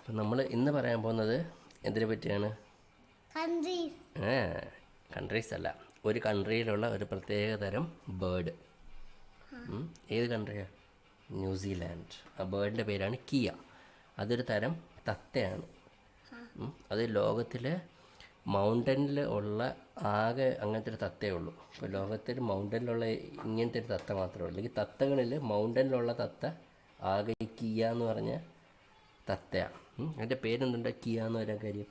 അപ്പം നമ്മൾ ഇന്ന് പറയാൻ പോകുന്നത് എന്തിനെ പറ്റിയാണ്? കൺട്രീസ് അല്ല, ഒരു കൺട്രിയിലുള്ള ഒരു പ്രത്യേക തരം ബേർഡ്. ഏത് കൺട്രിയാണ്? ന്യൂസിലാൻഡ്. ആ ബേർഡിൻ്റെ പേരാണ് കിയ. അതൊരു തരം തത്തയാണ്. അത് ലോകത്തിലെ മൗണ്ടനിൽ ഉള്ള ആകെ അങ്ങനത്തെ ഒരു തത്തയേ ഉള്ളൂ. ഇപ്പോൾ ലോകത്തിൽ മൗണ്ടനിലുള്ള ഇങ്ങനത്തെ ഒരു തത്ത മാത്രമേ ഉള്ളൂ. ഈ തത്തകളിൽ മൗണ്ടനിലുള്ള തത്ത ആകെ ഈ കിയ എന്ന് പറഞ്ഞ തത്തയാണ്. അതിൻ്റെ പേരെന്തുണ്ട്? കിയ എന്ന് പറയാൻ കാര്യം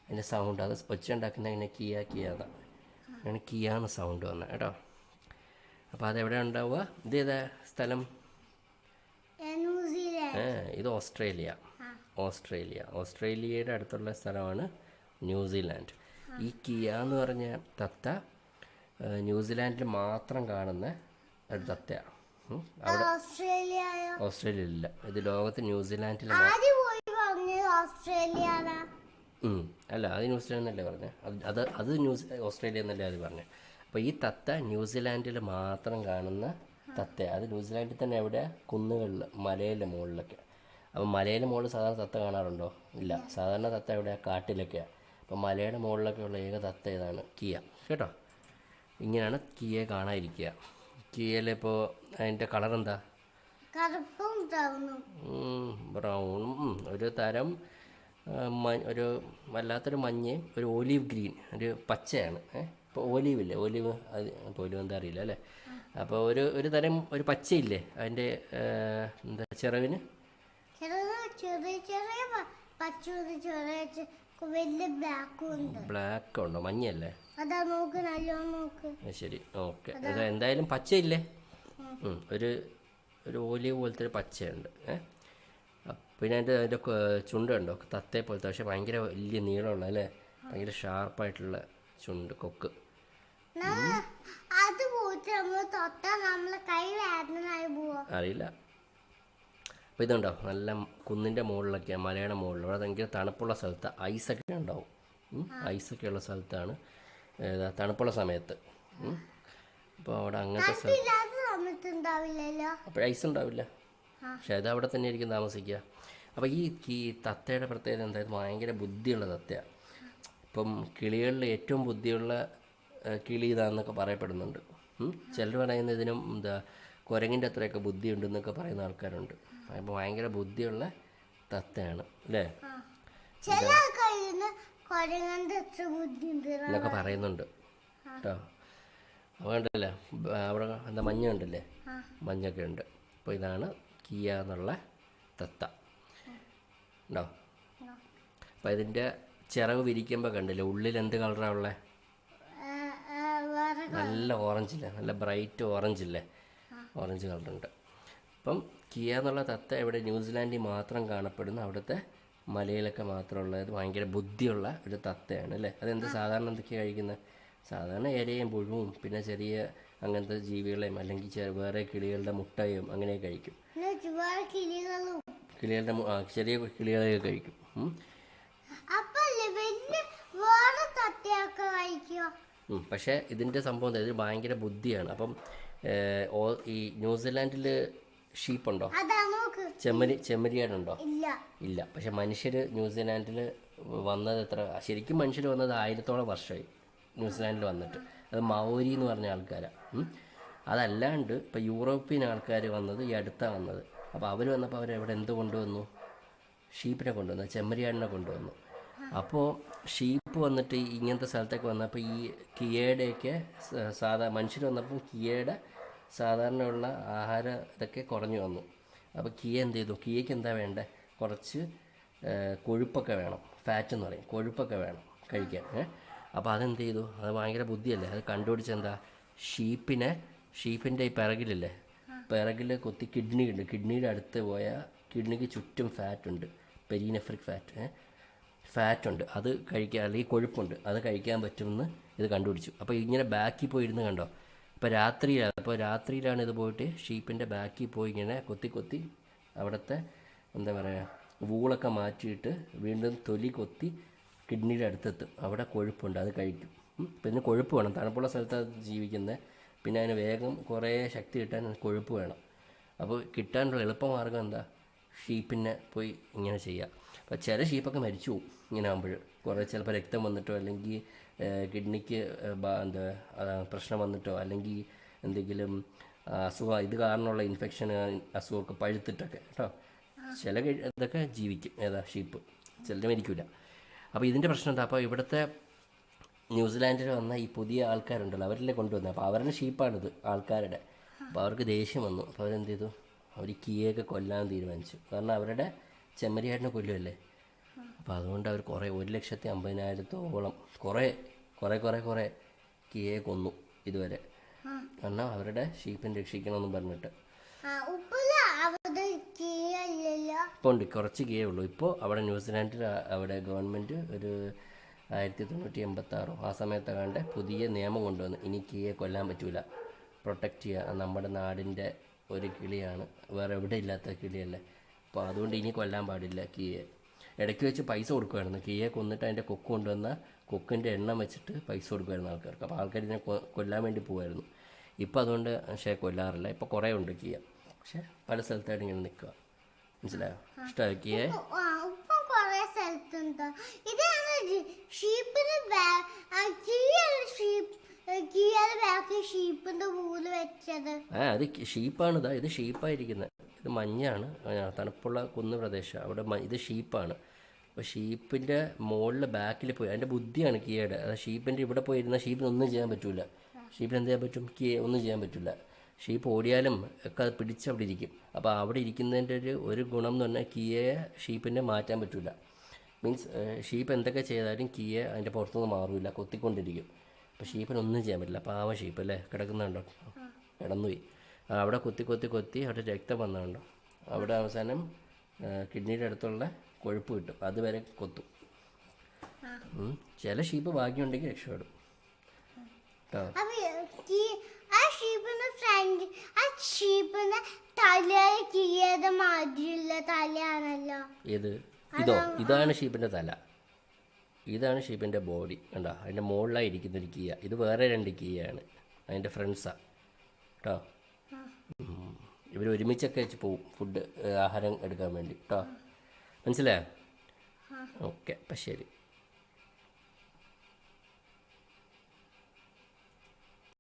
അതിൻ്റെ സൗണ്ട്, അത് ഒച്ച ഉണ്ടാക്കുന്ന ഇങ്ങനെ കിയ കിയ എന്നാണ്. അങ്ങനെ കിയ എന്ന് സൗണ്ട് വന്നത് കേട്ടോ. അപ്പോൾ അതെവിടെ ഉണ്ടാവുക? ഇത് ഏതാ സ്ഥലം? ഇത് ഓസ്ട്രേലിയ. ഓസ്ട്രേലിയയുടെ അടുത്തുള്ള സ്ഥലമാണ് ന്യൂസിലാൻഡ്. ഈ കിയ എന്ന് പറഞ്ഞ തത്ത ന്യൂസിലാൻഡിൽ മാത്രം കാണുന്ന ഒരു തത്തയാണ്. അവിടെ ഓസ്ട്രേലിയയിലില്ല. ഇത് ലോകത്ത് ന്യൂസിലാൻഡിൽ അല്ല, അത് ന്യൂസിലാൻഡ് എന്നല്ലേ പറഞ്ഞത്. അത് ഓസ്ട്രേലിയ എന്നല്ലേ അത് പറഞ്ഞത്. അപ്പോൾ ഈ തത്ത ന്യൂസിലാൻഡിൽ മാത്രം കാണുന്ന തത്തയാണ്. അത് ന്യൂസിലാൻഡിൽ തന്നെ എവിടെ? കുന്നുകളിൽ, മലയുടെ മുകളിലൊക്കെ. അപ്പോൾ മലയുടെ മുകളിൽ സാധാരണ തത്ത കാണാറുണ്ടോ? ഇല്ല. സാധാരണ തത്ത എവിടെ? കാട്ടിലൊക്കെയാണ്. അപ്പോൾ മലയുടെ മുകളിലൊക്കെ ഉള്ള ഏക തത്ത ഇതാണ് കിയ കേട്ടോ. ഇങ്ങനെയാണ് കിയെ കാണാതിരിക്കുക. കിയയിലിപ്പോൾ അതിൻ്റെ കളർ എന്താ? ബ്രൗണും ഒരു തരം ഒരു വല്ലാത്തൊരു മഞ്ഞയും ഒരു ഓലീവ് ഗ്രീൻ, ഒരു പച്ചയാണ്. ഇപ്പോൾ ഓലീവില്ലേ, ഓലീവ്, അത് ഇപ്പോൾ ഒലിവ് എന്താ അറിയില്ല അല്ലേ. അപ്പോൾ ഒരു തരം ഒരു പച്ചയില്ലേ അതിൻ്റെ എന്താ ചിറവിന്? ബ്ലാക്ക് ഉണ്ടോ? മഞ്ഞയല്ലേ? ശരി, ഓക്കെ. എന്തായാലും പച്ചയില്ലേ, ഒരു ഓലീവ് പോലത്തെ ഒരു പച്ചയുണ്ട്. പിന്നെ അതിൻ്റെ ചുണ്ട് കണ്ടോ? തത്തയെ പോലത്തെ, പക്ഷേ ഭയങ്കര വലിയ നീളമുള്ള അല്ലേ, ഭയങ്കര ഷാർപ്പായിട്ടുള്ള ചുണ്ട്, കൊക്ക്. അറിയില്ല. അപ്പോൾ ഇതുണ്ടോ, നല്ല കുന്നിൻ്റെ മുകളിലൊക്കെയാണ്, മലയുടെ മുകളിൽ. അവിടെ ഭയങ്കര തണുപ്പുള്ള സ്ഥലത്ത് ഐസൊക്കെ ഉണ്ടാവും. ഐസൊക്കെ ഉള്ള സ്ഥലത്താണ് തണുപ്പുള്ള സമയത്ത്. അപ്പോൾ അവിടെ അങ്ങനത്തെ അപ്പോൾ ഐസ് ഉണ്ടാവില്ല, പക്ഷെ അത് അവിടെ തന്നെ ആയിരിക്കും താമസിക്കുക. അപ്പോൾ ഈ തത്തയുടെ പ്രത്യേകത എന്തായാലും ഭയങ്കര ബുദ്ധിയുള്ള തത്തയാണ്. ഇപ്പം കിളികളിൽ ഏറ്റവും ബുദ്ധിയുള്ള കിളി ഇതാണെന്നൊക്കെ പറയപ്പെടുന്നുണ്ട്. ചിലർ പറയുന്ന ഇതിനും എന്താ കുരങ്ങിൻ്റെ അത്രയൊക്കെ ബുദ്ധിയുണ്ടെന്നൊക്കെ പറയുന്ന ആൾക്കാരുണ്ട്. അപ്പോൾ ഭയങ്കര ബുദ്ധിയുള്ള തത്തയാണ് അല്ലേ എന്നൊക്കെ പറയുന്നുണ്ട് കേട്ടോ. അപ്പോൾ കണ്ടല്ലേ, അവിടെ എന്താ മഞ്ഞ ഉണ്ടല്ലേ, മഞ്ഞൊക്കെ ഉണ്ട്. അപ്പോൾ ഇതാണ് കിയ എന്നുള്ള തത്ത ഉണ്ടോ. അപ്പോൾ ഇതിൻ്റെ ചിറവ് വിരിക്കുമ്പോൾ കണ്ടില്ലേ, ഉള്ളിൽ എന്ത് കളറാണ് ഉള്ളത്? നല്ല ഓറഞ്ചില്ലേ, നല്ല ബ്രൈറ്റ് ഓറഞ്ചില്ലേ, ഓറഞ്ച് കളറുണ്ട്. അപ്പം കിയ എന്നുള്ള തത്ത ഇവിടെ ന്യൂസിലാൻഡിൽ മാത്രം കാണപ്പെടുന്ന, അവിടുത്തെ മലയിലൊക്കെ മാത്രമുള്ളത് ഭയങ്കര ബുദ്ധിയുള്ള ഒരു തത്തയാണ് അല്ലേ. അതെന്ത് സാധാരണ എന്തൊക്കെയാണ് കഴിക്കുന്നത്? സാധാരണ ഇരയും പുഴുവും പിന്നെ ചെറിയ അങ്ങനത്തെ ജീവികളെയും അല്ലെങ്കിൽ വേറെ കിളികളുടെ മുട്ടയും അങ്ങനെ കഴിക്കും. കിളികളുടെ ചെറിയ കിളികളെയൊക്കെ കഴിക്കും. പക്ഷേ ഇതിൻ്റെ സംഭവം ഇത് ഭയങ്കര ബുദ്ധിയാണ്. അപ്പം ഈ ന്യൂസിലാൻഡിൽ ഷീപ്പുണ്ടോ? ചെമ്മരിയാടുണ്ടോ? ഇല്ല. പക്ഷെ മനുഷ്യർ ന്യൂസിലാൻഡിൽ വന്നത് ശരിക്കും മനുഷ്യർ വന്നത് 1000ഓളം വർഷമായി ന്യൂസിലാൻഡിൽ വന്നിട്ട്. അത് മൗരി എന്ന് പറഞ്ഞ ആൾക്കാരാണ്. അതല്ലാണ്ട് ഇപ്പോൾ യൂറോപ്യൻ ആൾക്കാർ വന്നത് ഈ അടുത്താണ് വന്നത്. അപ്പോൾ അവർ വന്നപ്പോൾ അവരെവിടെ എന്ത് കൊണ്ടുവന്നു? ഷീപ്പിനെ കൊണ്ടുവന്നു, ചെമ്മരിയാടിനെ കൊണ്ടുവന്നു. അപ്പോൾ ഷീപ്പ് വന്നിട്ട് ഇങ്ങനത്തെ സ്ഥലത്തേക്ക് വന്നപ്പോൾ ഈ കിയയുടെയൊക്കെ മനുഷ്യർ വന്നപ്പോൾ കിയയുടെ സാധാരണയുള്ള ആഹാര ഇതൊക്കെ കുറഞ്ഞു വന്നു. അപ്പോൾ കിയ എന്ത് ചെയ്തു? കിയയ്ക്ക് എന്താ വേണ്ടത്? കുറച്ച് കൊഴുപ്പൊക്കെ വേണം, ഫാറ്റ് എന്ന് പറയും, കൊഴുപ്പൊക്കെ വേണം കഴിക്കാൻ. അപ്പോൾ അതെന്ത് ചെയ്തു? അത് ഭയങ്കര ബുദ്ധിയല്ലേ, അത് കണ്ടുപിടിച്ചെന്താ, ഷീപ്പിൻ്റെ ഈ പിറകിലില്ലേ, പിറകിൽ കൊത്തി കിഡ്നി ഉണ്ട്, കിഡ്നിയുടെ അടുത്ത് പോയാൽ കിഡ്നിക്ക് ചുറ്റും ഫാറ്റുണ്ട്, പെരിനെഫ്രിക് ഫാറ്റുണ്ട്. അത് കഴിക്കാൻ, അല്ലെങ്കിൽ കൊഴുപ്പുണ്ട്, അത് കഴിക്കാൻ പറ്റുമെന്ന് ഇത് കണ്ടുപിടിച്ചു. അപ്പോൾ ഇങ്ങനെ ബാക്കിൽ പോയിരുന്ന് കണ്ടോ, ഇപ്പോൾ രാത്രിയിലാണ് ഇത് പോയിട്ട് ഷീപ്പിൻ്റെ ബാക്കിൽ പോയി ഇങ്ങനെ കൊത്തി അവിടുത്തെ എന്താ പറയുക വൂളൊക്കെ മാറ്റിയിട്ട് വീണ്ടും തൊലി കൊത്തി കിഡ്നിയുടെ അടുത്തെത്തും. അവിടെ കൊഴുപ്പുണ്ട്, അത് കഴിക്കും. പിന്നെ കൊഴുപ്പ് വേണം, തണുപ്പുള്ള സ്ഥലത്താണ് ജീവിക്കുന്നത്. പിന്നെ അതിന് വേഗം കുറേ ശക്തി കിട്ടാൻ കൊഴുപ്പ് വേണം. അപ്പോൾ കിട്ടാനുള്ള എളുപ്പമാർഗ്ഗം എന്താ? ഷീപ്പിനെ പോയി ഇങ്ങനെ ചെയ്യുക. അപ്പോൾ ചില ഷീപ്പൊക്കെ മരിച്ചു പോകും ഇങ്ങനെ ആകുമ്പോൾ. കുറേ ചിലപ്പോൾ രക്തം വന്നിട്ടോ അല്ലെങ്കിൽ കിഡ്നിക്ക് എന്താ പ്രശ്നം വന്നിട്ടോ അല്ലെങ്കിൽ എന്തെങ്കിലും അസുഖം ഇത് കാരണമുള്ള ഇൻഫെക്ഷൻ അസുഖമൊക്കെ പഴുത്തിട്ടൊക്കെ കേട്ടോ. ചില ഇതൊക്കെ ജീവിക്കും, ഏതാ ഷീപ്പ്, ചിലർ മരിക്കില്ല. അപ്പോൾ ഇതിൻ്റെ പ്രശ്നം എന്താ? അപ്പോൾ ഇവിടുത്തെ ന്യൂസിലാൻഡിൽ വന്ന ഈ പുതിയ ആൾക്കാരുണ്ടല്ലോ, അവരിലെ കൊണ്ടുവന്നത്. അപ്പോൾ അവരുടെ ഷീപ്പാണിത്, ആൾക്കാരുടെ. അപ്പോൾ അവർക്ക് ദേഷ്യം വന്നു. അപ്പോൾ അവരെന്ത് ചെയ്തു? അവർ കിയൊക്കെ കൊല്ലാൻ തീരുമാനിച്ചു. കാരണം അവരുടെ ചെമ്മരിയാടിനെ കൊല്ലുമല്ലേ. അപ്പോൾ അതുകൊണ്ട് അവർ കുറേ 1,50,000-ഓളം കുറേ കുറേ കുറേ കുറേ കിയെ കൊന്നു ഇതുവരെ. കാരണം അവരുടെ ഷീപ്പിനെ രക്ഷിക്കണമെന്നും പറഞ്ഞിട്ട്. ഇപ്പോൾ ഉണ്ട്, കുറച്ച് കിയേ ഉള്ളൂ ഇപ്പോൾ അവിടെ ന്യൂസിലാൻഡിൽ. അവിടെ ഗവൺമെൻറ് ഒരു 1986 ആ സമയത്തൊക്കെ പുതിയ നിയമം കൊണ്ടുവന്നു. ഇനി കിയെ കൊല്ലാൻ പറ്റൂല, പ്രൊട്ടക്റ്റ് ചെയ്യുക. നമ്മുടെ നാടിൻ്റെ ഒരു കിളിയാണ്, വേറെ എവിടെ ഇല്ലാത്ത കിളിയല്ലേ. അപ്പോൾ അതുകൊണ്ട് ഇനി കൊല്ലാൻ പാടില്ല കിയെ. ഇടയ്ക്ക് വെച്ച് പൈസ കൊടുക്കുമായിരുന്നു. കിയെ കൊന്നിട്ട് അതിൻ്റെ കൊക്ക് കൊണ്ടുവന്ന കൊക്കിൻ്റെ എണ്ണം വെച്ചിട്ട് പൈസ കൊടുക്കുമായിരുന്നു ആൾക്കാർക്ക്. അപ്പോൾ ആൾക്കാർ ഇതിനെ കൊല്ലാൻ വേണ്ടി പോകുമായിരുന്നു. ഇപ്പോൾ അതുകൊണ്ട് പക്ഷേ കൊല്ലാറില്ല. ഇപ്പോൾ കുറേ ഉണ്ട് കിയ, പക്ഷേ പല സ്ഥലത്തായിട്ട് ഇങ്ങനെ നിൽക്കുക. മനസ്സിലായോ? ഇഷ്ടമായി കിയെ? അത് ഷീപ്പാണ്. ഇത് ഷീപ്പായിരിക്കുന്നത്. ഇത് മഞ്ഞാണ്, തണുപ്പുള്ള കുന്ന് പ്രദേശം. അവിടെ ഇത് ഷീപ്പാണ്. അപ്പോൾ ഷീപ്പിൻ്റെ മുകളിൽ ബാക്കിൽ പോയി, അതിൻ്റെ ബുദ്ധിയാണ് കിയയുടെ. അത് ഷീപ്പിൻ്റെ ഇവിടെ പോയിരുന്നാൽ ഷീപ്പിനൊന്നും ചെയ്യാൻ പറ്റില്ല. ഷീപ്പിന് എന്ത് ചെയ്യാൻ പറ്റും? കിയെ ഒന്നും ചെയ്യാൻ പറ്റില്ല. ഷീപ്പ് ഓടിയാലും ഒക്കെ അത് പിടിച്ചവിടെ ഇരിക്കും. അപ്പോൾ അവിടെ ഇരിക്കുന്നതിൻ്റെ ഒരു ഗുണം എന്ന് പറഞ്ഞാൽ കിയയെ ഷീപ്പിനെ മാറ്റാൻ പറ്റില്ല. മീൻസ് ഷീപ്പ് എന്തൊക്കെ ചെയ്താലും കിയെ അതിൻ്റെ പുറത്തുനിന്ന് മാറില്ല, കൊത്തിക്കൊണ്ടിരിക്കും. അപ്പോൾ ഷീപ്പിനൊന്നും ചെയ്യാൻ പറ്റില്ല. പാവ ഷീപ്പ് അല്ലേ, കിടക്കുന്നുണ്ടോ? കിടന്നുപോയി. അവിടെ കൊത്തി കൊത്തി കൊത്തി അവിടെ രക്തം വന്നുണ്ടോ, അവിടെ അവസാനം കിഡ്നിയുടെ അടുത്തുള്ള കൊഴുപ്പ് കിട്ടും, അതുവരെ കൊത്തും. ചില ഷീപ്പ് ഭാഗ്യമുണ്ടെങ്കിൽ രക്ഷപ്പെടും കേട്ടോ. ഏത്? ഇതാണ് ഷീപ്പിൻ്റെ തല, ഇതാണ് ഷീപ്പിൻ്റെ ബോഡി. കണ്ടോ, അതിൻ്റെ മുകളിലായി ഇരിക്കുന്നൊരു കിയ. ഇത് വേറെ 2 കിയാണ്, അതിൻ്റെ ഫ്രണ്ട്സാണ് കേട്ടോ. ഇവർ ഒരുമിച്ചൊക്കെ വെച്ച് പോവും ഫുഡ്, ആഹാരം എടുക്കാൻ വേണ്ടി കേട്ടോ. മനസ്സിലായോ? ഓക്കെ, അപ്പം ശരി.